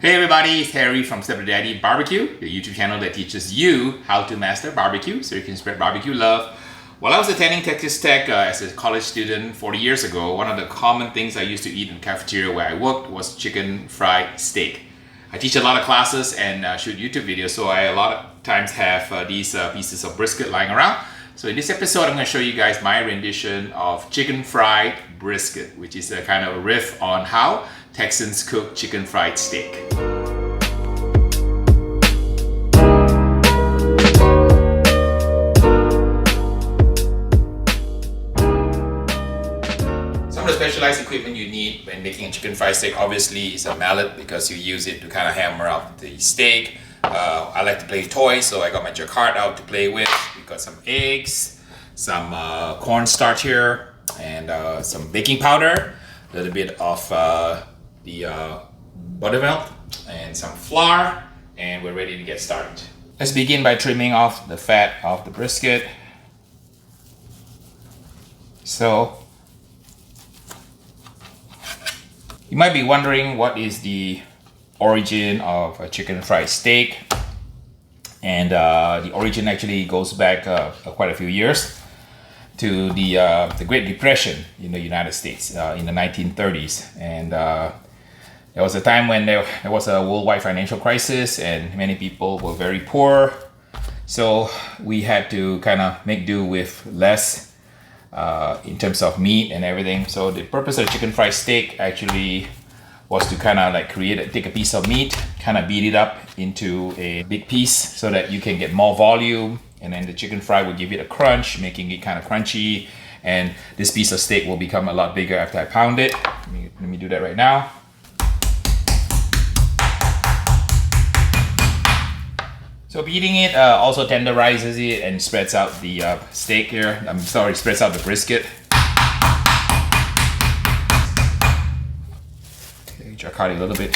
Hey everybody, it's Harry from Slapyodaddybbq, your YouTube channel that teaches you how to master barbecue so you can spread barbecue love. While I was attending Texas Tech as a college student 40 years ago, one of the common things I used to eat in the cafeteria where I worked was chicken fried steak. I teach a lot of classes and shoot YouTube videos, so I a lot of times have these pieces of brisket lying around. So in this episode, I'm going to show you guys my rendition of chicken fried brisket, which is a kind of a riff on how Texans cook chicken fried steak. Some of the specialized equipment you need when making a chicken fried steak obviously is a mallet because you use it to kind of hammer out the steak. I like to play toys, so I got my jacquard out to play with. We've got some eggs, some cornstarch here, and some baking powder, a little bit of the buttermilk, and some flour, and we're ready to get started. Let's begin by trimming off the fat of the brisket. So, you might be wondering what is the origin of a chicken fried steak, and the origin actually goes back quite a few years to the Great Depression in the United States in the 1930s, and there was a time when there was a worldwide financial crisis and many people were very poor, so we had to kind of make do with less in terms of meat and everything. So the purpose of chicken fried steak actually was to kind of like take a piece of meat, kind of beat it up into a big piece so that you can get more volume, and then the chicken fry will give it a crunch, making it kind of crunchy, and this piece of steak will become a lot bigger after I pound it. Let me do that right now. So beating it also tenderizes it and spreads out the steak here. Spreads out the brisket. Okay, jacquard it a little bit.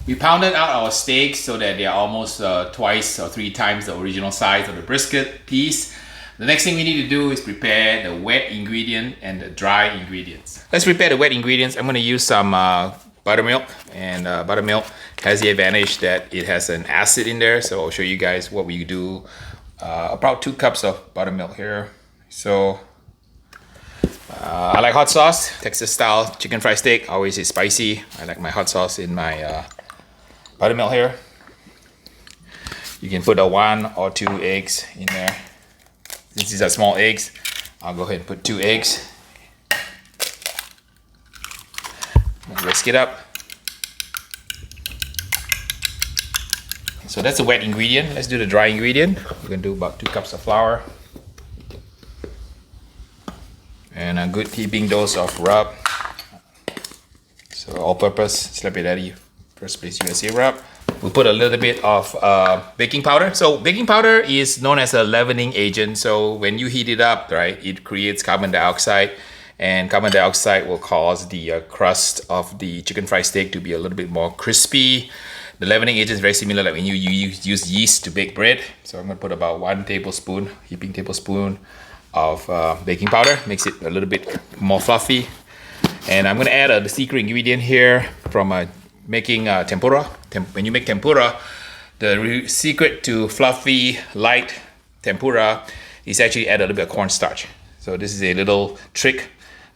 We pounded out our steaks so that they are almost twice or three times the original size of the brisket piece. The next thing we need to do is prepare the wet ingredient and the dry ingredients. Let's prepare the wet ingredients. I'm going to use some buttermilk, and buttermilk has the advantage that it has an acid in there, so I'll show you guys what we do. About 2 cups of buttermilk here. So I like hot sauce, Texas style chicken fried steak always is spicy. I like my hot sauce in my buttermilk here. You can put a 1 or 2 eggs in there. Since these are small eggs, I'll go ahead and put 2 eggs. Whisk it up. So that's the wet ingredient. Let's do the dry ingredient. We're going to do about 2 cups of flour. And a good heaping dose of rub. So all-purpose Slappy Daddy First Place USA rub. We'll put a little bit of baking powder. So baking powder is known as a leavening agent. So when you heat it up, right, it creates carbon dioxide, and carbon dioxide will cause the crust of the chicken fried steak to be a little bit more crispy. The leavening agent is very similar like when you use yeast to bake bread. So I'm gonna put about 1 tablespoon, heaping tablespoon of baking powder. Makes it a little bit more fluffy. And I'm gonna add the secret ingredient here from making tempura. When you make tempura, the secret to fluffy, light tempura is actually add a little bit of cornstarch. So this is a little trick.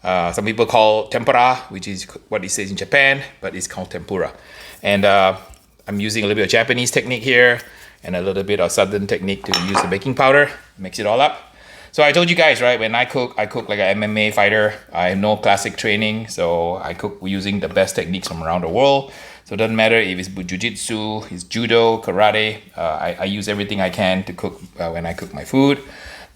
Some people call tempura, which is what it says in Japan, but it's called tempura. And I'm using a little bit of Japanese technique here and a little bit of Southern technique to use the baking powder. Mix it all up. So I told you guys, right, when I cook like an MMA fighter. I have no classic training, so I cook using the best techniques from around the world. So it doesn't matter if it's jiu-jitsu, it's judo, karate. I use everything I can to cook when I cook my food.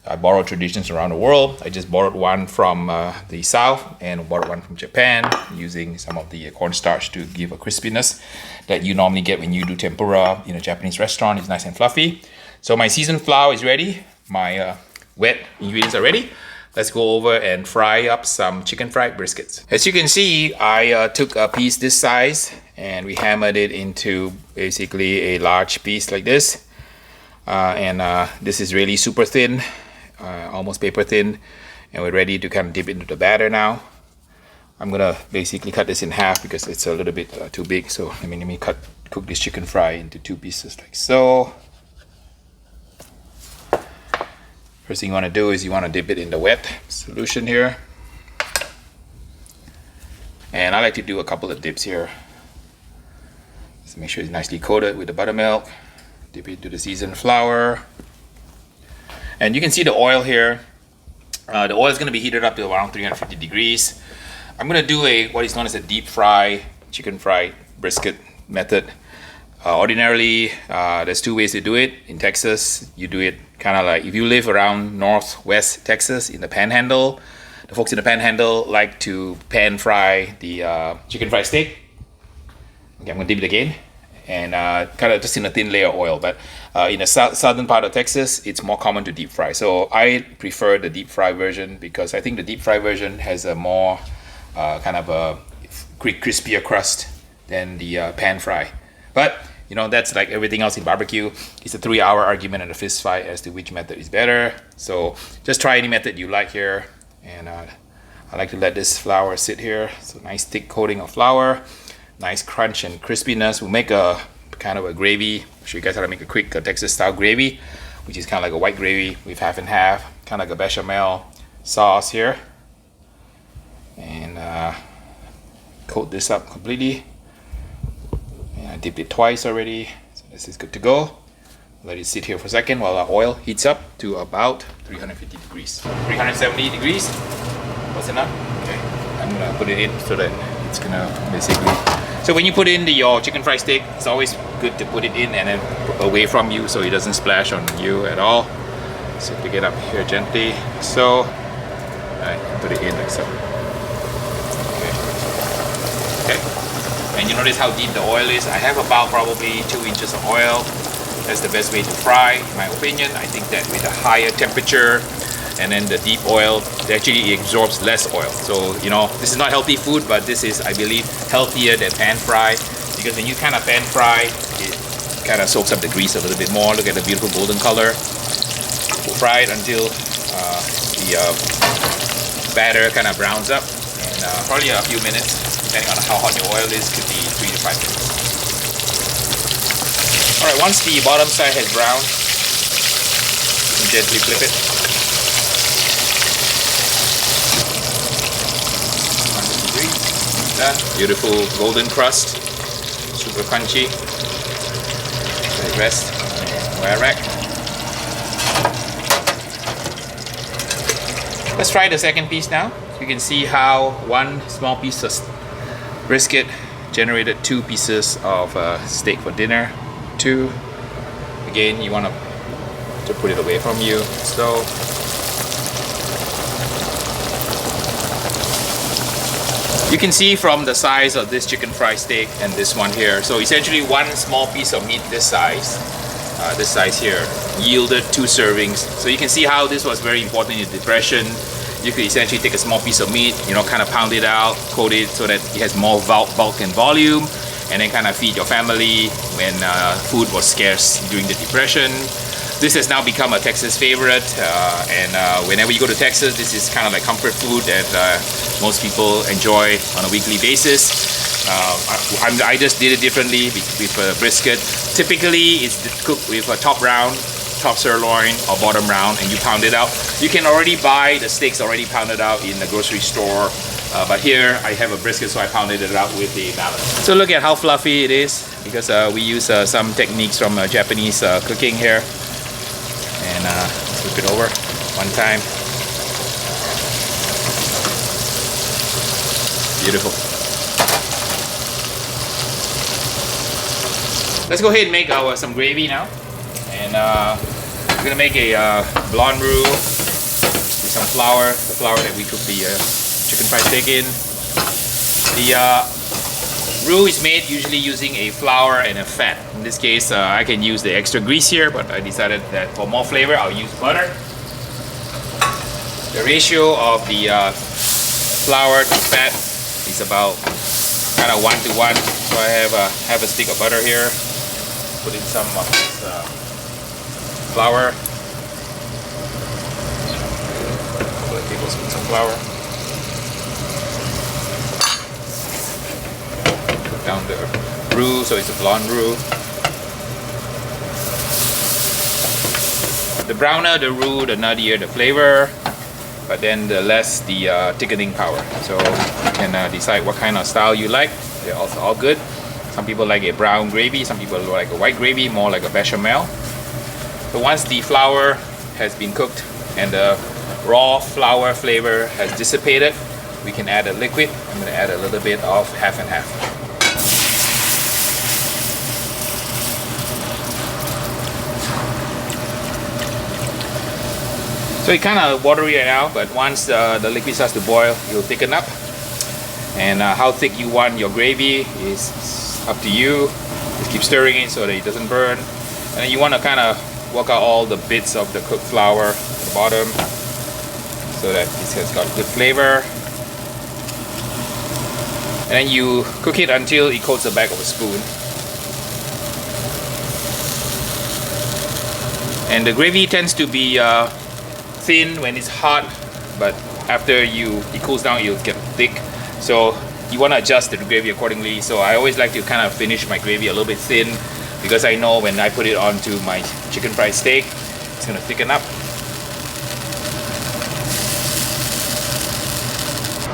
I borrow traditions around the world. I just borrowed one from the South and borrowed one from Japan, using some of the cornstarch to give a crispiness that you normally get when you do tempura in a Japanese restaurant. It's nice and fluffy. So my seasoned flour is ready. My wet ingredients are ready. Let's go over and fry up some chicken fried briskets. As you can see, I took a piece this size and we hammered it into basically a large piece like this. This is really super thin, almost paper thin. and we're ready to kind of dip into the batter now. I'm gonna basically cut this in half because it's a little bit too big. So let me cook this chicken fry into 2 pieces like so. First thing you want to do is you want to dip it in the wet solution here. And I like to do a couple of dips here. Just make sure it's nicely coated with the buttermilk. Dip it into the seasoned flour. And you can see the oil here. The oil is going to be heated up to around 350 degrees. I'm going to do what is known as a deep fry, chicken fry brisket method. Ordinarily, there's 2 ways to do it. In Texas, you do it kind of like, if you live around northwest Texas in the panhandle, the folks in the panhandle like to pan fry the chicken fried steak. Okay, I'm going to dip it again. And kind of just in a thin layer of oil. But in the southern part of Texas, it's more common to deep fry. So I prefer the deep fry version because I think the deep fry version has a more kind of a crispier crust than the pan fry. But you know, that's like everything else in barbecue. It's a 3-hour argument and a fist fight as to which method is better. So just try any method you like here. And I like to let this flour sit here. So nice thick coating of flour, nice crunch and crispiness. We'll make a kind of a gravy. I'll show you guys how to make a quick Texas style gravy, which is kind of like a white gravy with half and half, kind of like a bechamel sauce here. And coat this up completely. I dipped it twice already, so this is good to go. Let it sit here for a second while our oil heats up to about 350 degrees. 370 degrees, was enough? Okay, I'm gonna put it in so that it's gonna basically... So when you put in your chicken fried steak, it's always good to put it in and then away from you so it doesn't splash on you at all. So pick it up here gently, so, and put it in like so. Okay. And you notice how deep the oil is. I have about probably 2 inches of oil. That's the best way to fry, in my opinion. I think that with a higher temperature and then the deep oil, it actually absorbs less oil. So, you know, this is not healthy food, but this is, I believe, healthier than pan fry. Because when you kind of pan fry, it kind of soaks up the grease a little bit more. Look at the beautiful golden color. We'll fry it until the batter kind of browns up. And probably a few minutes, depending on how hot your oil is, could be 3 to 5 minutes. Alright, once the bottom side has browned, you can gently flip it. Done. Beautiful golden crust, super crunchy. Let it rest where I rack. Let's try the second piece now. You can see how 1 small piece of brisket generated 2 pieces of steak for dinner. 2. Again, you want to put it away from you. So you can see from the size of this chicken fried steak and this one here. So essentially 1 small piece of meat this size here yielded 2 servings. So you can see how this was very important in depression. You could essentially take a small piece of meat, you know, kind of pound it out, coat it so that it has more bulk and volume, and then kind of feed your family when food was scarce during the Depression. This has now become a Texas favorite, and whenever you go to Texas, this is kind of like comfort food that most people enjoy on a weekly basis. I just did it differently with brisket. Typically, it's cooked with a top round, top sirloin, or bottom round, and you pound it out. You can already buy the steaks already pounded out in the grocery store, but here I have a brisket, so I pounded it out with the mallet. So look at how fluffy it is, because we use some techniques from Japanese cooking here. And flip it over 1 time. Beautiful. Let's go ahead and make some gravy now. And we're gonna make a blonde roux with some flour, the flour that we cooked the chicken fried steak in. The roux is made usually using a flour and a fat. In this case, I can use the extra grease here, but I decided that for more flavor, I'll use butter. The ratio of the flour to fat is about kind of 1 to 1. So I have a stick of butter here. Put in some of this flour. 1 some flour. Put down the roux, so it's a blonde roux. The browner the roux, the nuttier the flavor, but then the less the thickening power. So you can decide what kind of style you like. They're also all good. Some people like a brown gravy, some people like a white gravy, more like a bechamel. So once the flour has been cooked and the raw flour flavor has dissipated, we can add a liquid. I'm going to add a little bit of half and half. So it's kind of watery right now, but once the liquid starts to boil, it'll thicken up. And how thick you want your gravy is up to you. Just keep stirring it so that it doesn't burn. And then you want to kind of work out all the bits of the cooked flour at the bottom so that it has got good flavor. And then you cook it until it coats the back of a spoon. And the gravy tends to be thin when it's hot, but after it cools down, it'll get thick. So you want to adjust the gravy accordingly. So I always like to kind of finish my gravy a little bit thin, because I know when I put it onto my chicken fried steak, it's going to thicken up.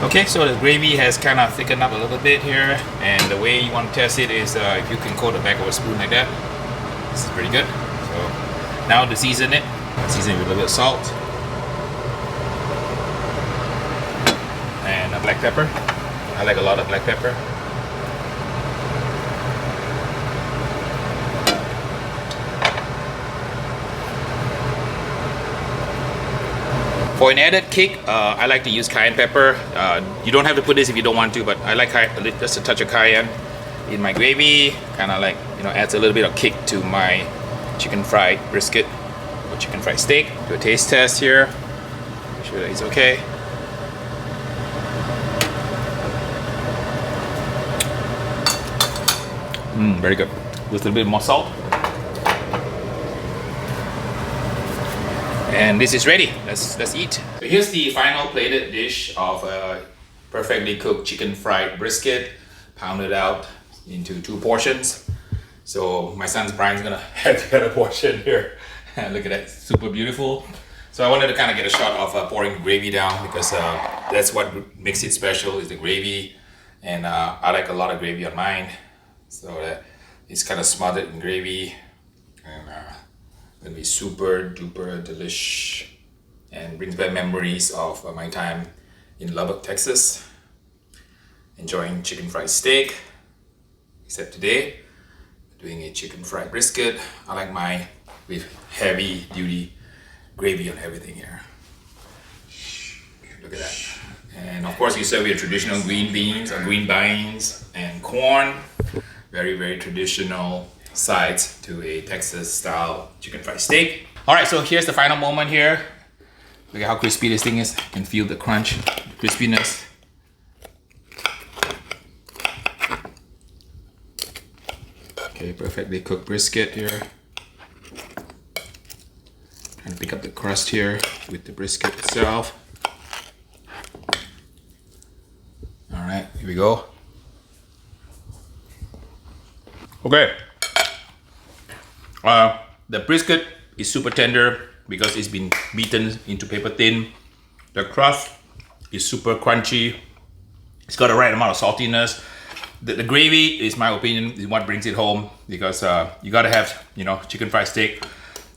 Okay, so the gravy has kind of thickened up a little bit here, and the way you want to test it is if you can coat the back of a spoon like that. This is pretty good. So now to season it, season it with a little bit of salt and a black pepper. I like a lot of black pepper. For an added kick, I like to use cayenne pepper. You don't have to put this if you don't want to, but I like just a touch of cayenne in my gravy. Kind of like, adds a little bit of kick to my chicken fried brisket or chicken fried steak. Do a taste test here. Make sure that it's okay. Very good. With a little bit more salt. And this is ready. Let's eat. So here's the final plated dish of a perfectly cooked chicken fried brisket, pounded out into 2 portions. So my son's Brian's gonna have the other portion here. Look at that, super beautiful. So I wanted to kind of get a shot of pouring gravy down, because that's what makes it special, is the gravy. And I like a lot of gravy on mine, so that it's kind of smothered in gravy, and gonna be super duper delish, and brings back memories of my time in Lubbock, Texas, enjoying chicken fried steak. Except today, doing a chicken fried brisket. I like mine with heavy duty gravy on everything here. Look at that. And of course, you serve your traditional green beans and corn. Very, very traditional sides to a Texas style chicken fried steak. All right, so here's the final moment here. Look at how crispy this thing is. You can feel the crunch, the crispiness. Okay, perfectly cooked brisket here. Trying to pick up the crust here with the brisket itself. All right, here we go. Okay. The brisket is super tender because it's been beaten into paper thin. The crust is super crunchy. It's got the right amount of saltiness. The gravy, is my opinion, is what brings it home, because you gotta have, chicken fried steak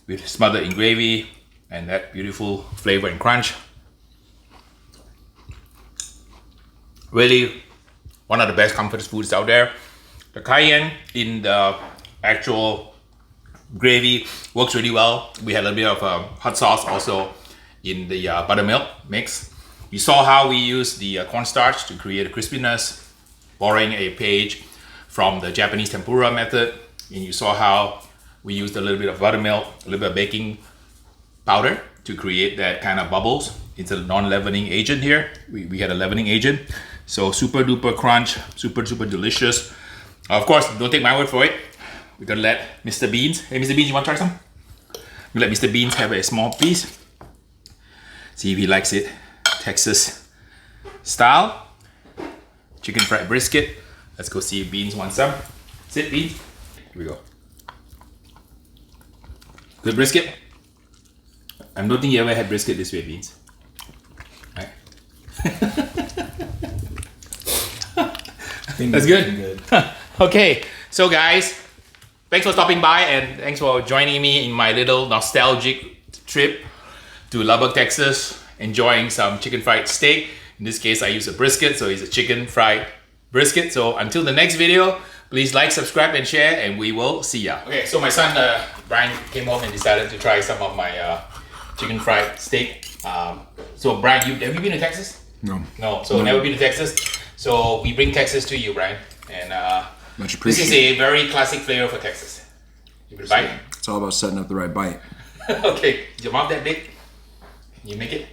with smothered in gravy and that beautiful flavor and crunch. Really one of the best comfort foods out there. The cayenne in the actual gravy works really well. We had a little bit of hot sauce also in the buttermilk mix. You saw how we used the cornstarch to create a crispiness, borrowing a page from the Japanese tempura method. And you saw how we used a little bit of buttermilk, a little bit of baking powder to create that kind of bubbles. It's a non-leavening agent here. We had a leavening agent. So super duper crunch, super duper delicious. Of course, don't take my word for it. We're gonna let Mr. Beans. Hey, Mr. Beans, you want to try some? We let Mr. Beans have a small piece. See if he likes it Texas style chicken fried brisket. Let's go see if Beans wants some. Sit, Beans. Here we go. Good brisket. I don't think you ever had brisket this way, Beans. Right? That's good. Okay, so guys, thanks for stopping by and thanks for joining me in my little nostalgic trip to Lubbock, Texas, enjoying some chicken fried steak. In this case, I use a brisket, so it's a chicken fried brisket. So until the next video, please like, subscribe, and share, and we will see ya. Okay, so my son Brian came home and decided to try some of my chicken fried steak. So Brian, have you been to Texas? No. No, so never been to Texas. So we bring Texas to you, Brian, and much appreciated. This is a very classic flavor for Texas. You would bite? It's all about setting up the right bite. Okay, is your mouth that big? Can you make it?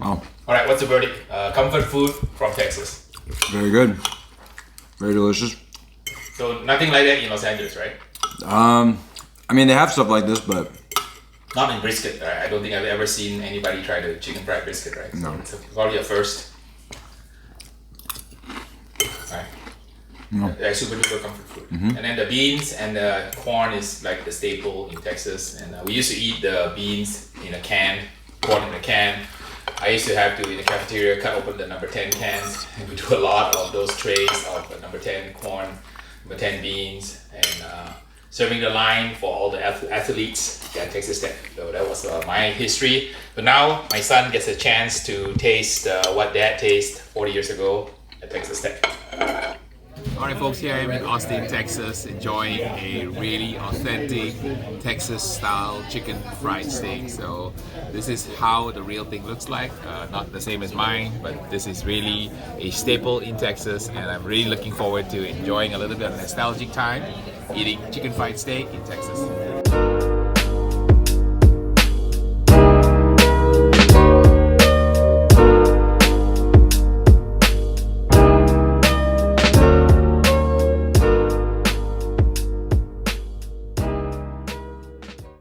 Wow. All right, what's the verdict? Comfort food from Texas. Very good. Very delicious. So nothing like that in Los Angeles, right? I mean, they have stuff like this, but not in brisket, right? I don't think I've ever seen anybody try the chicken fried brisket, right? No. So it's probably a first. Right. No. That's super duper comfort food. And then the beans and the corn is like the staple in Texas. And we used to eat the beans in a can, corn in a can. I used to have to, in the cafeteria, cut open the number 10 cans. And we do a lot of those trays of number 10 corn, number 10 beans, and serving the line for all the athletes at Texas Tech. So that was my history. But now my son gets a chance to taste what Dad tasted 40 years ago at Texas Tech. Alright folks, here I am in Austin, Texas, enjoying a really authentic Texas style chicken fried steak. So this is how the real thing looks like, not the same as mine, but this is really a staple in Texas, and I'm really looking forward to enjoying a little bit of nostalgic time eating chicken fried steak in Texas.